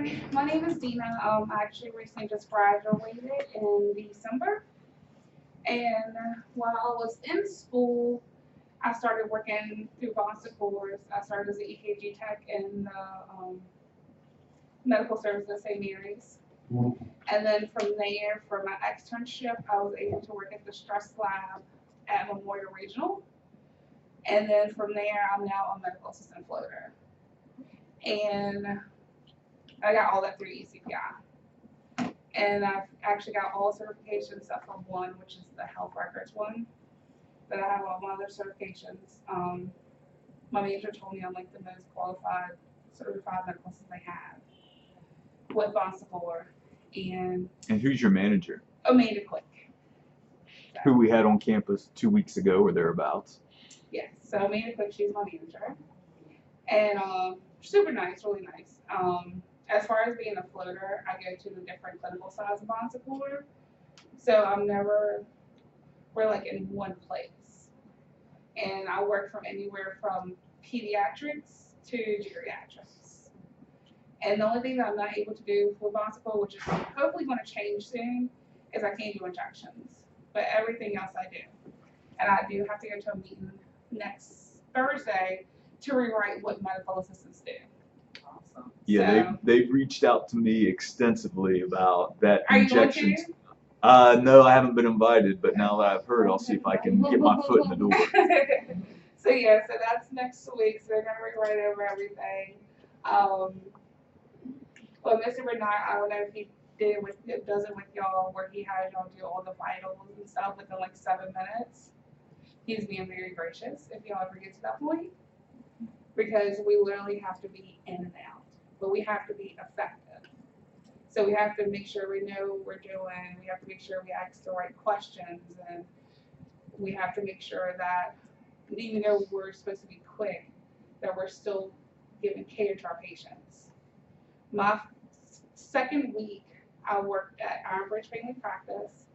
Hi, my name is Dena. I actually recently just graduated in December, and while I was in school, I started working through Boston Course. I started as an EKG tech in the medical service at St. Mary's, and then from there, for my externship, I was able to work at the stress lab at Memorial Regional, and then from there, I'm now a medical assistant floater, and I got all that through ECPI. And I've actually got all certifications except for one, which is the health records one. But I have all my other certifications. My manager told me I'm like the most qualified certified medical assistant they have with Boston Fuller and And who's your manager? Amanda Quick. So, Who we had on campus 2 weeks ago or thereabouts. yes, so Amanda Quick, she's my manager. And super nice, really nice. As far as being a floater, I go to the different clinical sides of Boston Fuller. So we're like in one place. And I work from anywhere from pediatrics to geriatrics. And the only thing that I'm not able to do for Boston, which is hopefully going to change soon, is I can't do injections. But everything else I do. And I do have to go to a meeting next Thursday to rewrite what medical assistants do. Awesome. Yeah, So, they've reached out to me extensively about that are you going injections. to? No, I haven't been invited, but now that I've heard, I'll see if I can get my foot in the door. So yeah, so that's next week. So they're gonna rewrite over everything. But Mr. Bernard, I don't know if he does it with y'all, where he has y'all do all the vitals and stuff within like 7 minutes. He's being very gracious if y'all ever get to that point, because we literally have to be in and out, but we have to be effective. So we have to make sure we know what we're doing. We have to make sure we ask the right questions, and we have to make sure that even though we're supposed to be quick, that we're still giving care to our patients. My second week, I worked at Ironbridge Family Practice,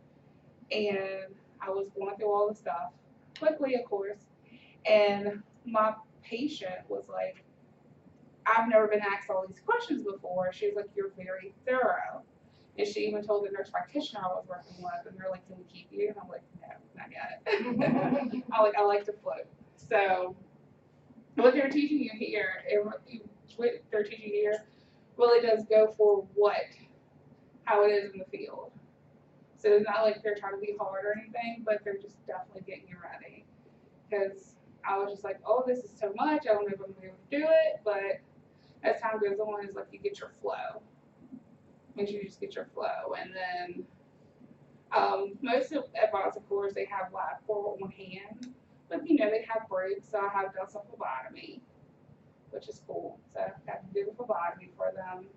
and I was going through all the stuff quickly, of course. And my patient was like, I've never been asked all these questions before. She was like, you're very thorough. And she even told the nurse practitioner I was working with, and they're like, can we keep you? And I'm like, no, not yet. I like to float. So what they're teaching you here, what they're teaching you here really does go for how it is in the field. So it's not like they're trying to be hard or anything, but they're just definitely getting you ready. Because I was just like, oh, this is so much. I don't know if I'm going to be able to do it. But as time goes on, it's like you get your flow. Make sure you just get your flow. And then most of advanced, of course, they have lab for on hand. But, they have breaks. So I have done some phlebotomy, which is cool. So I got to do the phlebotomy for them.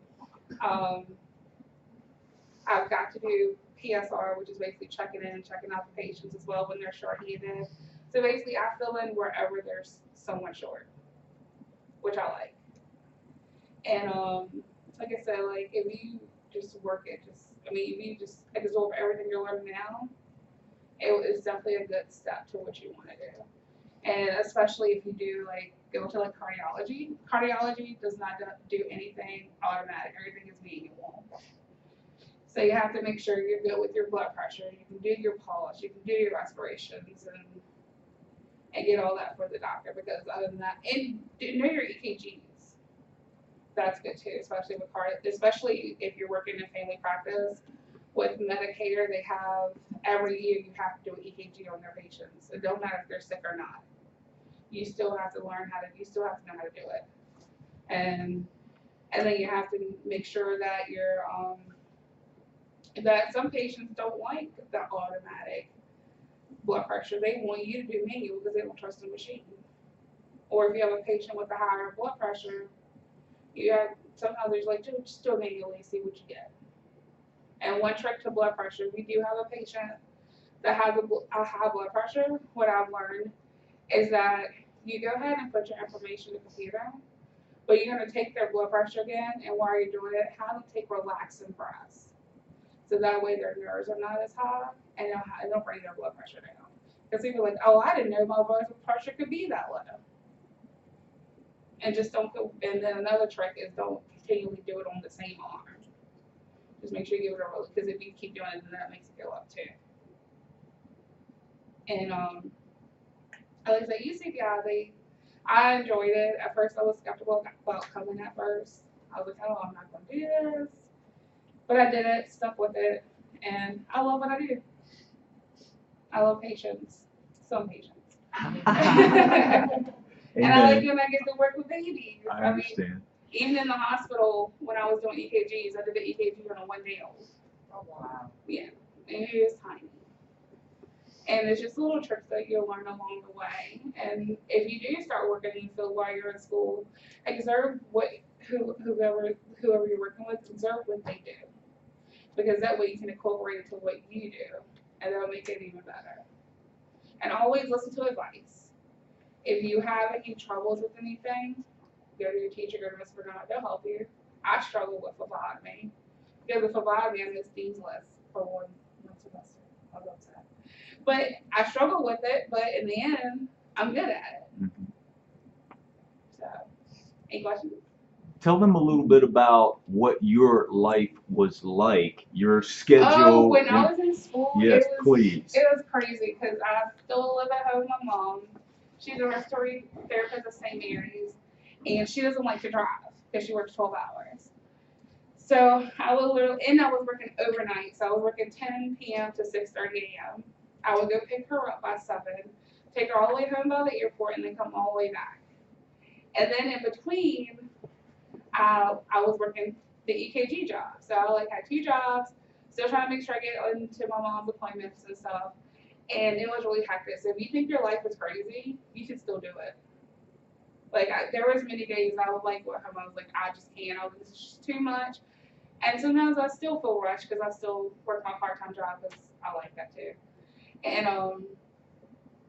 I've got to do PSR, which is basically checking in and checking out the patients as well when they're short-handed. So basically, I fill in wherever there's someone short, which I like. And like I said, like if you just work it, if you just absorb everything you're learning now, it is definitely a good step to what you want to do. And especially if you do go to cardiology. Cardiology does not do anything automatic. Everything is manual. So you have to make sure you're good with your blood pressure. You can do your pulse. You can do your respirations and get all that for the doctor. Because other than that, and know your EKGs. That's good too, especially if you're working in family practice. With Medicare, they have every year you have to do an EKG on their patients. It don't matter if they're sick or not. You still have to you still have to know how to do it. And then you have to make sure that that some patients don't like the automatic blood pressure. They want you to do manual because they don't trust the machine. Or if you have a patient with a higher blood pressure, sometimes there's just do it manually and see what you get. And one trick to blood pressure, we do have a patient that has a high blood pressure. What I've learned is that you go ahead and put your information in the computer, but you're going to take their blood pressure again, and while you're doing it, have them take relaxing breaths. So that way their nerves are not as high, and they'll bring their blood pressure down. Because people are like, oh, I didn't know my blood pressure could be that low. And just don't go. And then another trick is don't continually do it on the same arm. Just make sure you give it a roll, because if you keep doing it, then that makes it go up too. And like I said, ECPI, I enjoyed it. At first, I was skeptical about coming at first. I was like, oh, I'm not going to do this. But I did it, stuck with it, and I love what I do. I love patients. Some patients. And I like when I get to work with babies. I understand. Even in the hospital, when I was doing EKGs, I did the EKG on a 1-day-old. Oh, wow. Yeah, and it is tiny. And it's just little tricks that you'll learn along the way. And if you do start working in the field while you're in school, observe whoever you're working with, observe what they do. Because that way you can incorporate it to what you do, and that'll make it even better. And always listen to advice. If you have any troubles with anything, go to your teacher, go to Miss Bernard, they'll help you. I struggle with phlebotomy. Because of phlebotomy, I missed Dean's list for one semester. I love that. But I struggle with it, but in the end, I'm good at it. Mm-hmm. So, any questions? Tell them a little bit about what your life was like, your schedule. Oh, when I was in school, yes, please. It was crazy because I still live at home with my mom. She's a respiratory therapist at St. Mary's, and she doesn't like to drive because she works 12 hours. So I was working overnight, so I was working 10 p.m. to 6:30 a.m. I would go pick her up by 7, take her all the way home by the airport, and then come all the way back. And then in between, I was working the EKG job. So I had 2 jobs, still trying to make sure I get into my mom's appointments and stuff. And it was really hectic. So if you think your life is crazy, you can still do it. There was many days I was like, with him, I was like, I just can't. I was like, this is just too much. And sometimes I still feel rushed because I still work my part-time job because I like that too. And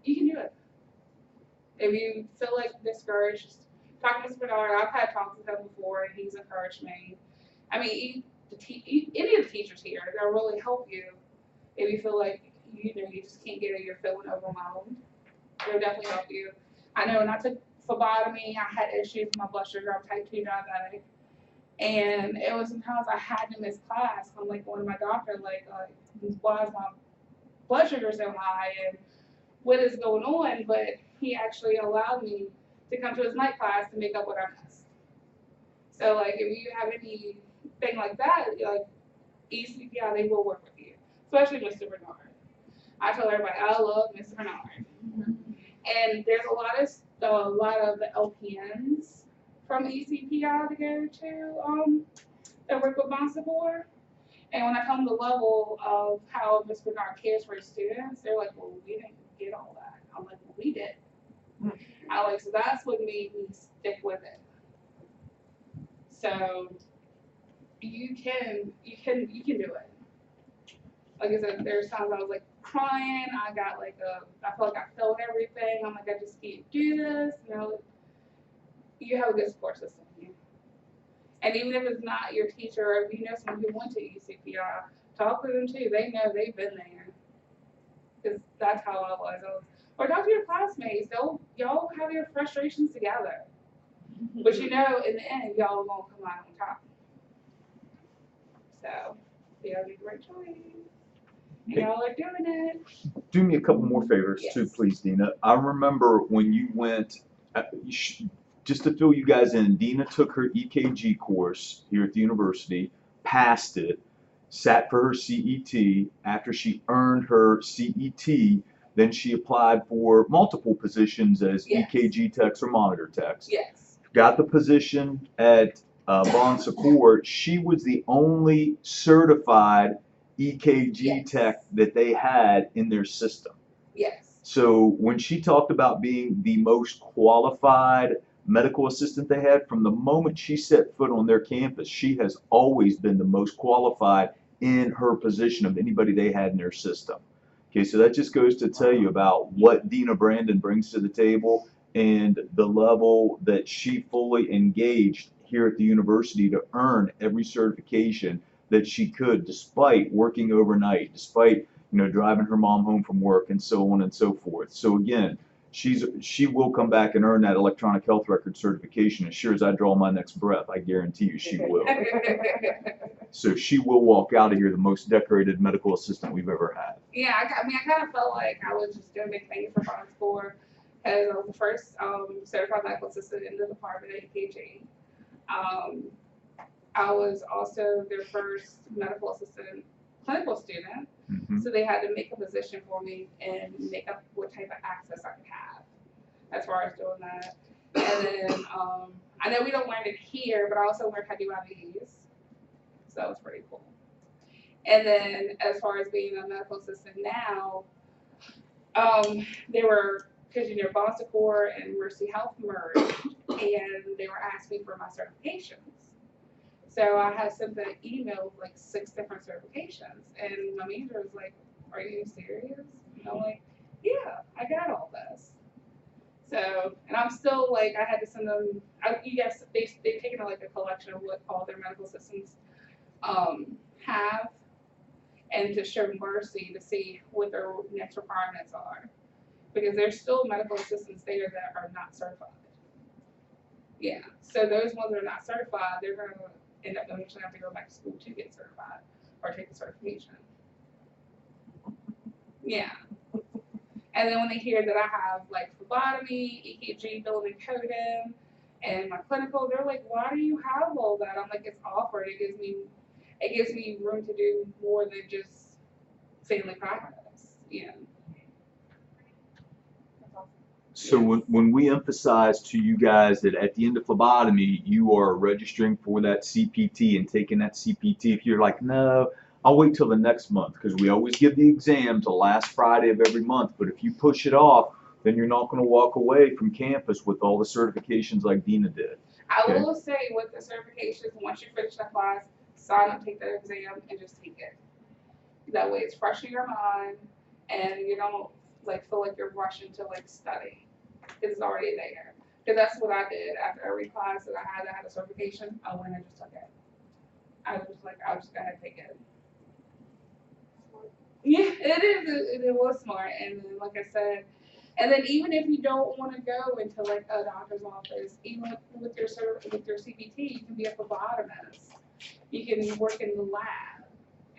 you can do it. If you feel like discouraged, talk to Mr. Bernard. I've had talks with him before, and he's encouraged me. I mean, any of the teachers here, they'll really help you if you feel like you just can't get it, you're feeling overwhelmed. They'll definitely help you. I know when I took phlebotomy, I had issues with my blood sugar. I'm type 2 diabetic, and it was sometimes I had to miss class. I'm like going to my doctor, why is my blood sugar so high and what is going on? But he actually allowed me to come to his night class to make up what I missed. So if you have anything like that, ECPI, they will work with you, especially Mr. Bernard. I tell everybody I love Mr. Bernard. And there's a lot of the LPNs from ECPI to go to that work with my support. And when I come to the level of how Mr. Bernard cares for his students, they're like, well, we didn't get all that. I'm like, well, we did. So that's what made me stick with it. So you can do it. Like I said, there's times I was crying. I felt like I failed everything. I'm like, I just can't do this. You have a good support system here. And even if it's not your teacher, or if you know someone who went to ECPI, talk to them too. They know, they've been there. Because that's how I was. Or talk to your classmates. Y'all have your frustrations together. But in the end, y'all are going to come out on top. So, you have a great choice. And y'all are doing it. Do me a couple more favors too, please, Dena. I remember when you went, just to fill you guys in, Dena took her EKG course here at the university, passed it, sat for her CET. After she earned her CET, then she applied for multiple positions as EKG techs or monitor techs. Yes. Got the position at Bon Secours. She was the only certified EKG tech that they had in their system. Yes. So when she talked about being the most qualified medical assistant they had, from the moment she set foot on their campus, she has always been the most qualified in her position of anybody they had in their system. Okay, so that just goes to tell you about what Dena Brandon brings to the table and the level that she fully engaged here at the university to earn every certification that she could, despite working overnight, despite driving her mom home from work and so on and so forth. So again, she will come back and earn that electronic health record certification as sure as I draw my next breath. I guarantee you she will. So she will walk out of here the most decorated medical assistant we've ever had. Yeah, I mean, I kind of felt like I was just doing big things for Fox 4 because I was the first certified medical assistant in the department at ECPI. I was also their first medical assistant clinical student, so they had to make a position for me and make up what type of access I could have as far as doing that. And then I know we don't learn it here, but I also learned how to do IVs, so that was pretty cool. And then as far as being a medical assistant now, they were, because you know, Boston Core and Mercy Health merged, and they were asking for my certifications. So I had sent an email with like 6 different certifications, and my manager was like, "Are you serious?" And I'm like, "Yeah, I got all this." So, and I'm still like, I had to send them. Yes, they've taken like a collection of what all their medical assistants have, and to show Mercy to see what their next requirements are, because there's still medical assistants there that are not certified. Yeah, so those ones that are not certified, they're going to end up eventually have to go back to school to get certified or take the certification. Yeah. And then when they hear that I have like phlebotomy, EKG, billing and coding, and my clinical, they're like, "Why do you have all that?" I'm like, "It's offered. It gives me room to do more than just family practice." Yeah. So when we emphasize to you guys that at the end of phlebotomy, you are registering for that CPT and taking that CPT, if you're like, "No, I'll wait till the next month," because we always give the exams the last Friday of every month, but if you push it off, then you're not going to walk away from campus with all the certifications like Dena did. I will say with the certifications, once you finish that class, sign up, take the exam, and just take it. That way it's fresh in your mind, and you don't like feel like you're rushing to like study. It's already there. Because that's what I did after every class that I had a certification. I went and just took it. I was like, I was just gonna take it. Yeah, it is. It was smart, and then like I said, and then even if you don't want to go into like a doctor's office, even with your CPT, you can be a phlebotomist. You can work in the lab,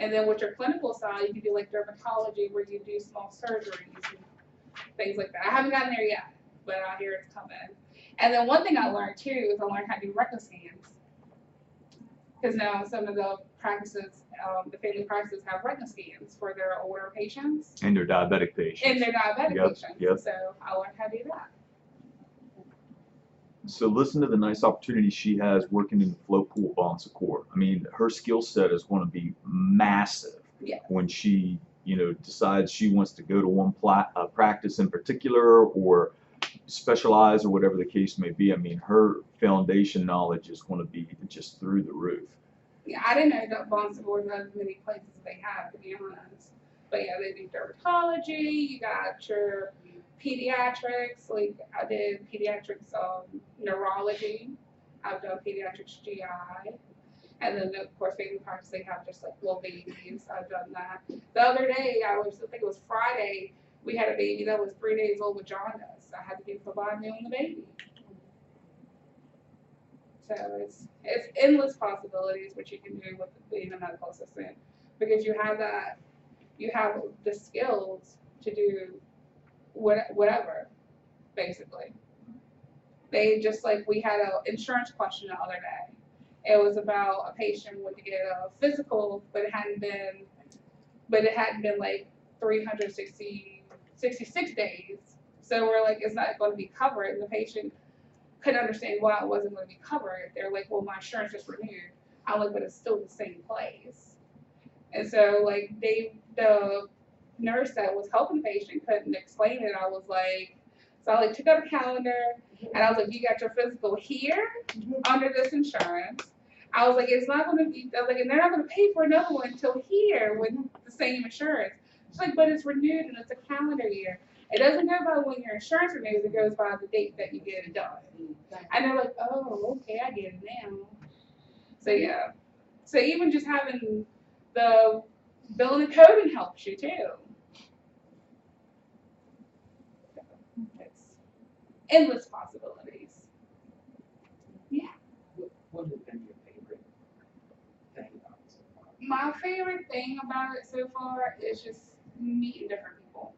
and then with your clinical side, you can do like dermatology, where you do small surgeries and things like that. I haven't gotten there yet, but I hear it's coming. And then one thing I learned too is I learned how to do retina scans, because now some of the practices, the family practices have retina scans for their older patients. And their diabetic patients. Patients. Yep. So I learned how to do that. So listen to the nice opportunity she has working in the float pool Bon Secours. I mean, her skill set is going to be massive when she, decides she wants to go to one practice in particular or specialize or whatever the case may be. I mean, her foundation knowledge is going to be just through the roof. Yeah, I didn't know that Bon Secours has as many places as they have, to be honest. But yeah, they do dermatology. You got your pediatrics. Like I did pediatrics neurology. I've done pediatrics GI. And then of course family practice they have just like little babies. I've done that. The other day I think it was Friday, we had a baby that was 3 days old with jaundice. I had to do phlebotomy on the baby. So it's endless possibilities what you can do with being a medical assistant, because you have the skills to do whatever, basically. They just like, we had an insurance question the other day. It was about a patient went to get a physical, but it hadn't been like 366 days. So we're like, it's not going to be covered, and the patient couldn't understand why it wasn't going to be covered. They're like, "Well, my insurance just renewed." I'm like, "But it's still the same place." And so like the nurse that was helping the patient couldn't explain it. I was like, so I like took out a calendar and I was like, "You got your physical here under this insurance." I was like, "It's not going to be." I was like, "And they're not going to pay for another one until here with the same insurance." She's like, "But it's renewed and it's a calendar year. It doesn't go by when your insurance renews, it goes by the date that you get it done." And they're like, "Oh, okay, I get it now." So yeah. So even just having the billing and coding helps you too. endless possibilities. Yeah. What has been your favorite thing about it so far? My favorite thing about it so far is just meeting different people.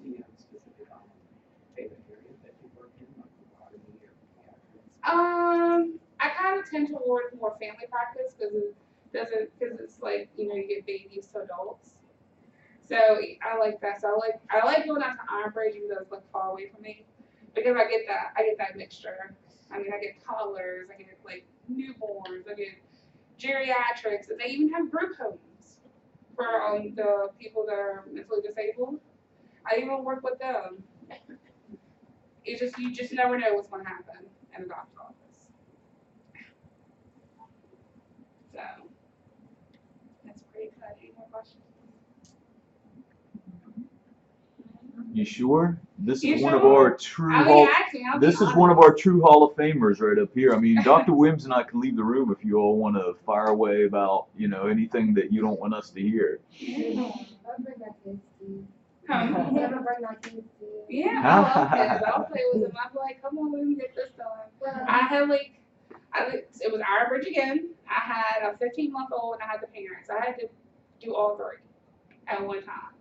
Do you have a specific favorite area that you work in, like phlebotomy or pediatrics? I kind of tend towards more family practice because it doesn't, because it's like, you know, you get babies to adults. So I like that. So I like going out to Iron Bridge even though it's like far away from me because I get that mixture. I mean, I get toddlers, I get like newborns, I get geriatrics, and they even have group homes for the people that are mentally disabled. I even work with them. It's just you just never know what's going to happen in a doctor's office. So that's pretty good. Any more questions? You sure? This You is one of sure? our true I mean, hall. actually, I'll This be is one of honest. our true Hall of Famers right up here. I mean, Dr. Wims and I can leave the room if you all want to fire away about, you know, anything that you don't want us to hear. Yeah. I'll bring my kids to you. Huh? I'm gonna bring my kids to you. Yeah, I love kids. I'll play with them. I'll be like, come on, let me get this done. I had like, it was Iron Bridge again. I had a 15-month-old and I had the parents. I had to do all three at one time.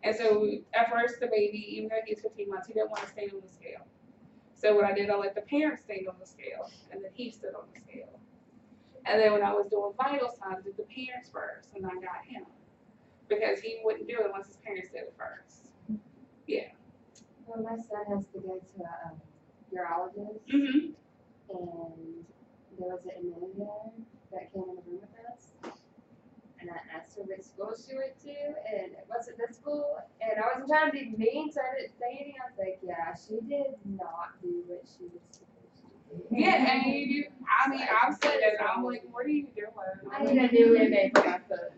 And so at first the baby, even though he's 15 months, he didn't want to stay on the scale. So what I did, I let the parents stay on the scale, and then he stood on the scale. And then when I was doing vital signs, I did the parents first, and I got him because he wouldn't do it unless his parents did it first. Yeah. Well, my son has to go to a urologist, Mhm. and there was an administrator that came in the room with us, and I asked her which school she went to, and was it this school? And I wasn't trying to be mean, so I didn't say anything. I was like, yeah, she did not do what she was supposed to do. Yeah, and you do. I mean, I've said it. I'm like, what are you doing? I need a new name for my son.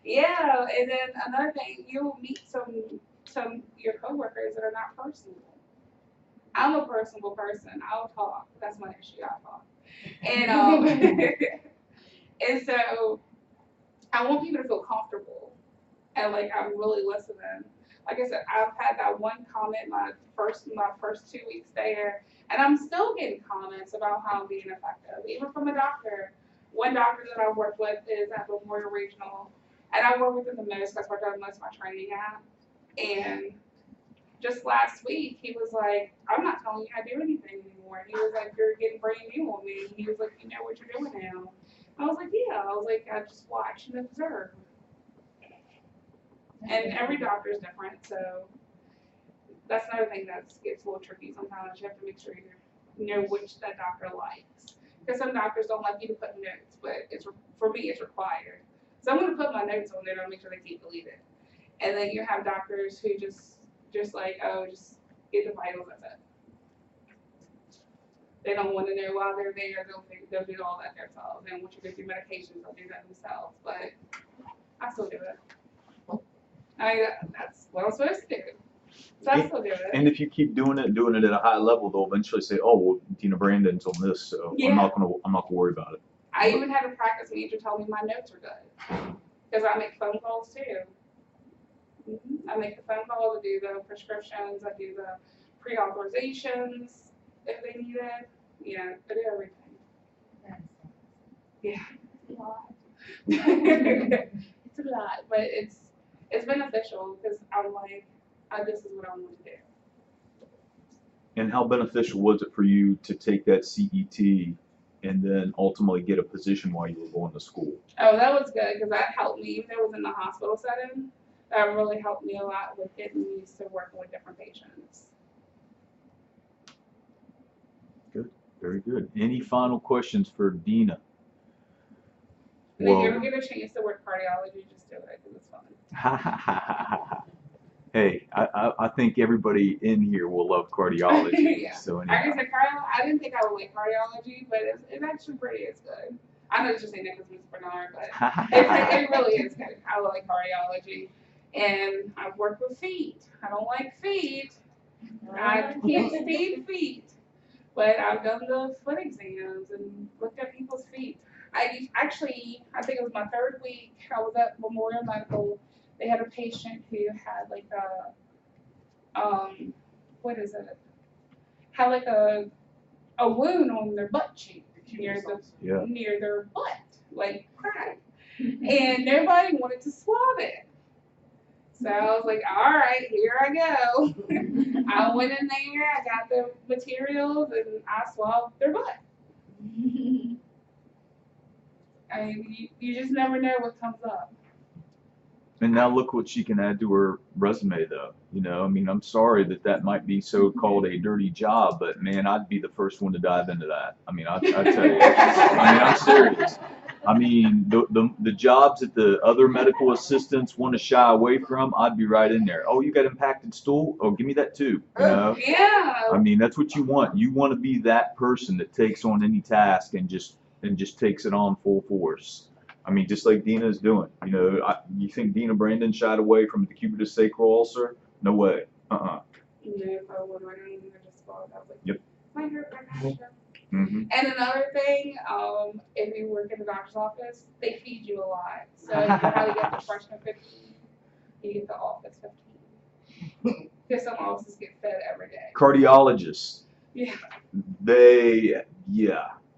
Yeah, and then another thing, you'll meet some your coworkers that are not personable. I'm a personable person. I'll talk. That's my issue. I'll talk. And and so I want people to feel comfortable and like I'm really listening. Like I said, I've had that one comment my first 2 weeks there, and I'm still getting comments about how I'm being effective, even from a doctor. One doctor that I work with is at Memorial Regional, and I work with him the most. That's where I done most of my training at. And just last week, he was like, "I'm not telling you how to do anything anymore." He was like, "You're getting brand new on me." He was like, "You know what you're doing now." I was like, "Yeah." I was like, "I just watch and observe." And every doctor is different, so that's another thing that gets a little tricky sometimes. You have to make sure you know which that doctor likes. Because some doctors don't like you to put notes, but it's for me it's required. So I'm gonna put my notes on there to make sure they can't delete it. And then you have doctors who just like, oh, just get the vitals, that's it. They don't want to know while they're there, they'll do all that themselves. And once you go through medications, they'll do that themselves. But I still do it. That's what I'm supposed to do. So I still do it. And if you keep doing it at a high level, they'll eventually say, "Oh, well, Tina Brandon's on this, so Yeah. I'm not gonna worry about it." I even had a practice manager tell me my notes are good because I make phone calls too. I make the phone calls, I do the prescriptions, I do the pre-authorizations if they need it. Yeah, I do everything. Yeah, it's a lot. It's a lot, but it's beneficial because I'm like, this is what I want to do. And how beneficial was it for you to take that CET and then ultimately get a position while you were going to school? Oh, that was good because that helped me, even though it was in the hospital setting. That really helped me a lot with getting used to working with different patients. Good, very good. Any final questions for Dena? And if you ever get a chance to work cardiology, just do it because it's fun. Hey, I think everybody in here will love cardiology. Yeah. So Like anyhow. I said, I didn't think I would like cardiology, but it actually pretty is good. I know it's just saying that because Mr. Bernard, but it really is good. I like cardiology. And I've worked with feet. I don't like feet. I can't stand feet. But I've done the foot exams and looked at people's feet. I think it was my third week. I was at Memorial Medical. They had a patient who had like a what is it? Had like a wound on their butt cheek near Yeah. their butt, like crack, and nobody wanted to swab it. So I was like, all right, here I go. I went in there, I got the materials, and I swabbed their butt. I mean, you just never know what comes up. And now look what she can add to her resume, though. You know, I mean, I'm sorry that might be so-called a dirty job, but man, I'd be the first one to dive into that. I mean, I tell you, I mean, I'm serious. I mean, the jobs that the other medical assistants want to shy away from, I'd be right in there. Oh, you got impacted stool? Oh, give me that too. You know? Yeah. I mean, that's what you want. You want to be that person that takes on any task and just takes it on full force. I mean, just like Dena is doing. You know, you think Dena Brandon shied away from the decubitus sacral ulcer? No way. No, I would run in and just fall. I was like, Yep. My hurt, my gosh. Mm-hmm. And another thing, if you work in the doctor's office, they feed you a lot. So you know how you get the freshman 15, you get the office 15. Because some offices get fed every day. Cardiologists. Yeah.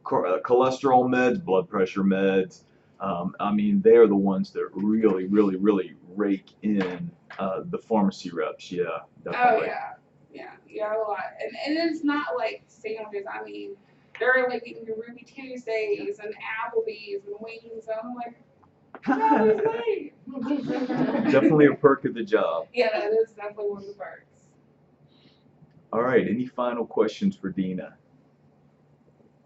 Cholesterol meds, blood pressure meds. I mean, they're the ones that really, really, really rake in the pharmacy reps. Yeah, definitely. Oh yeah, a lot. And it's not like sandwiches. I mean, they're like eating your Ruby Tuesdays and Applebee's and wings. And I'm like, how is that? Definitely a perk of the job. Yeah, that is definitely one of the perks. All right, any final questions for Dena?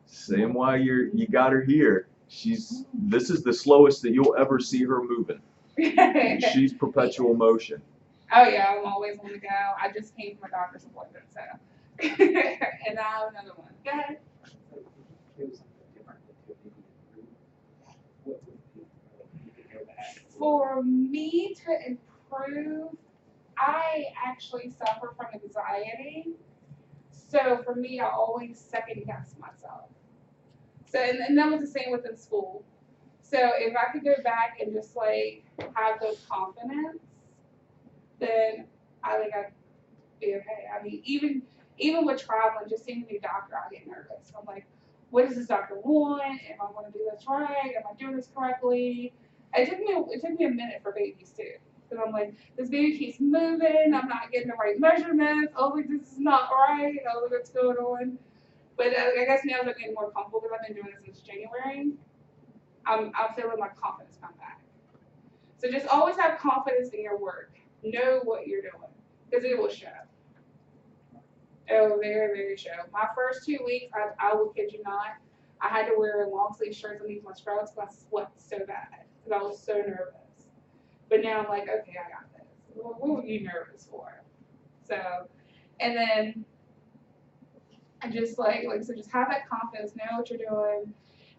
Same why you got her here. This is the slowest that you'll ever see her moving. She's perpetual motion. Oh yeah, I'm always on the go. I just came from a doctor's appointment, so and I have another one. Go ahead. For me to improve, I actually suffer from anxiety. So for me, I always second guess myself. So and that was the same within school. So if I could go back and just like have those confidence, then I think I'd be okay. I mean, even with traveling, just seeing a new doctor, I get nervous. I'm like, what does this doctor want? Am I going to do this right? Am I doing this correctly? It took me a minute for babies too. Because I'm like, this baby keeps moving, I'm not getting the right measurements, oh like this is not right, oh look what's going on. But I guess now that I'm getting more comfortable because I've been doing this since January, I'm feeling my confidence come back. So just always have confidence in your work. Know what you're doing. Because it will show. It will very, very show. My first 2 weeks, I will kid you not, I had to wear long sleeve shirts underneath my scrubs because I sweat so bad. Because I was so nervous. But now I'm like, okay, I got this. What were you nervous for? So, and then I just so just have that confidence, know what you're doing.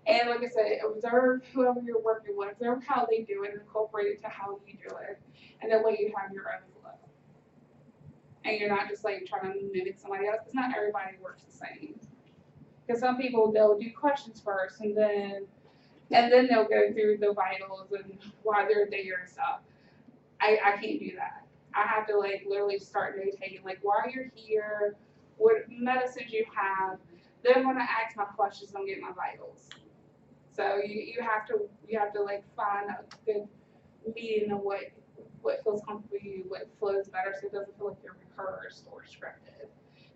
And like I said, observe whoever you're working with, observe how they do it and incorporate it to how you do it. And that way you have your own flow. And you're not just like trying to mimic somebody else, because not everybody works the same. Because some people, they'll do questions first and then they'll go through the vitals and why they're there and stuff. I can't do that. I have to like literally start notating like why you're here, what medicines you have. Then when I ask my questions, I'm getting my vitals. So you have to like find a good median of what feels comfortable for you, what flows better, so it doesn't feel like you're rehearsed or scripted.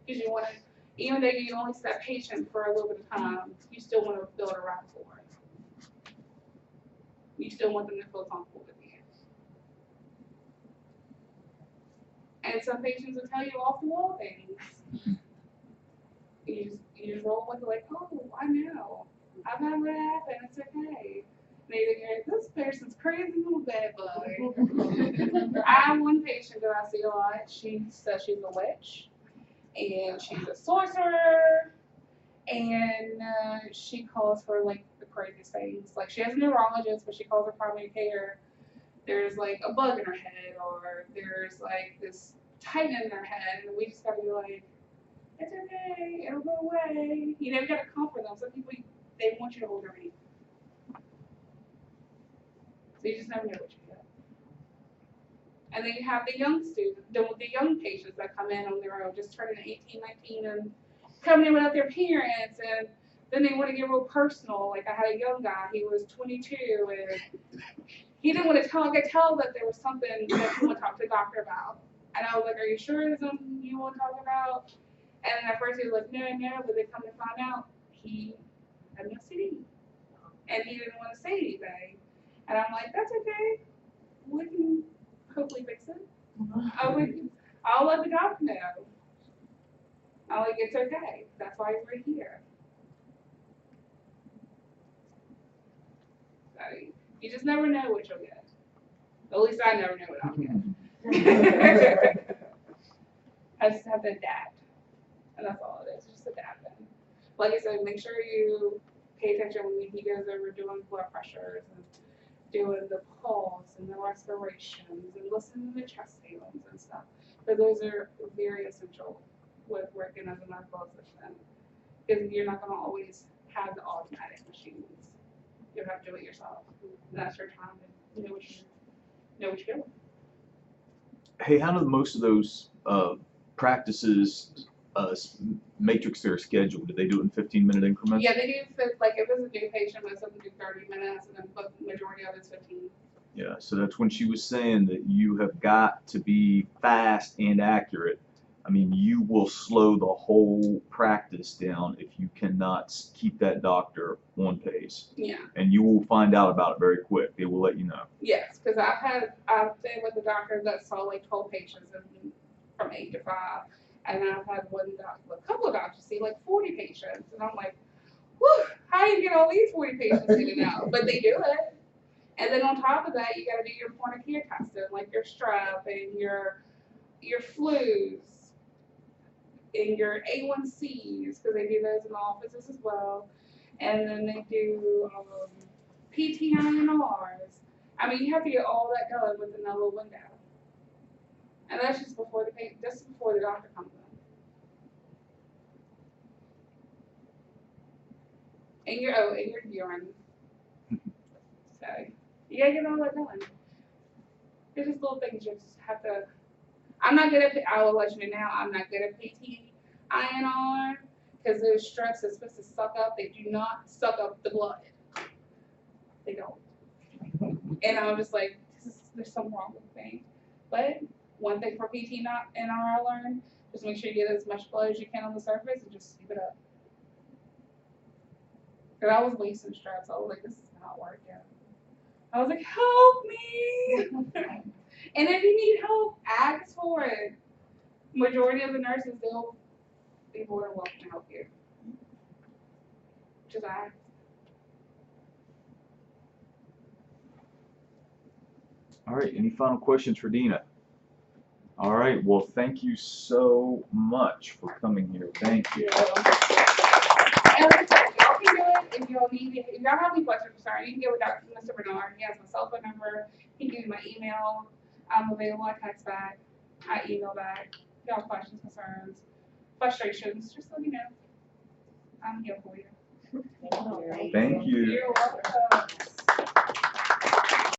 Because you want to, even though you only see that patient for a little bit of time, you still want to build a rapport. You still want them to feel comfortable with you. And some patients will tell you off the wall things. You just roll with it like, oh, I know. I've had what happened, it's okay. Maybe this person's crazy little bad boy. I have one patient that I see a lot. She says she's a witch, and she's a sorcerer, and she calls for like the craziest things. Like she has a neurologist, but she calls her primary care. There's like a bug in her head, or there's like this tightening in her head, and we just gotta be like, it's okay, it'll go away. You know, you gotta comfort them. Some people, they want you to hold their hand. So you just never know what you get. And then you have the young students, the young patients that come in on their own, just turning 18, 19, and coming in without their parents, and then they want to get real personal. Like I had a young guy, he was 22, and he didn't want to tell. I could tell that there was something that he wanted to talk to the doctor about. And I was like, "Are you sure there's something you want to talk about?" And at first he was like, "No, no," but they come to find out he had an STD, and he didn't want to say anything. And I'm like, "That's okay. We can hopefully fix it. I'll let the doctor know. I'm like, it's okay. That's why we're here." So you just never know what you'll get. At least I never know what I'll get. I just have to adapt. And that's all it is, just adapting. Like I said, make sure you pay attention when he goes over doing blood pressures and doing the pulse and the respirations and listening to the chest sounds and stuff. But those are very essential with working as a medical assistant. Because you're not going to always have the automatic machines. You have to do it yourself. And that's your time to know what you're doing. Hey, how do most of those practices matrix their schedule? Do they do it in 15-minute increments? Yeah, they do. Like if it's a new patient, most of them do 30 minutes, and then but the majority of it's 15. Yeah, so that's when she was saying that you have got to be fast and accurate. I mean, you will slow the whole practice down if you cannot keep that doctor on pace. Yeah. And you will find out about it very quick. They will let you know. Yes, because I've been with a doctor that saw like 12 patients from 8 to 5, and I've had a couple of doctors see like 40 patients, and I'm like, whew, how do you get all these 40 patients in and out? But they do it. And then on top of that, you got to do your point of care testing, like your strep and your flus and your A1Cs, because they do those in the offices as well. And then they do PT INRs. I mean, you have to get all that done within that little window. And that's just before the doctor comes in. And your urine. So you gotta get all that done. There's just little things you just have to. I'm not good at. I will let you know now. I'm not good at PT INR because those strips are supposed to suck up. They do not suck up the blood. They don't. And I'm just like, there's something wrong with me. But one thing for PT INR I learned, just make sure you get as much blood as you can on the surface and just sweep it up. Because I was wasting strips. I was like, this is not working. I was like, help me. And if you need help, ask for it. Majority of the nurses, they'll be more than welcome to help you. Just ask. All right, any final questions for Dena? All right, well, thank you so much for coming here. Thank you. And like I said, y'all can do it if y'all need it. If y'all have any questions, sorry, you can get with Mr. Bernard. He has my cell phone number. He can give you my email. I'm available. I text back. I email back. If y'all have questions, concerns, frustrations, just let me know. I'm here for you. Thank you. You're welcome.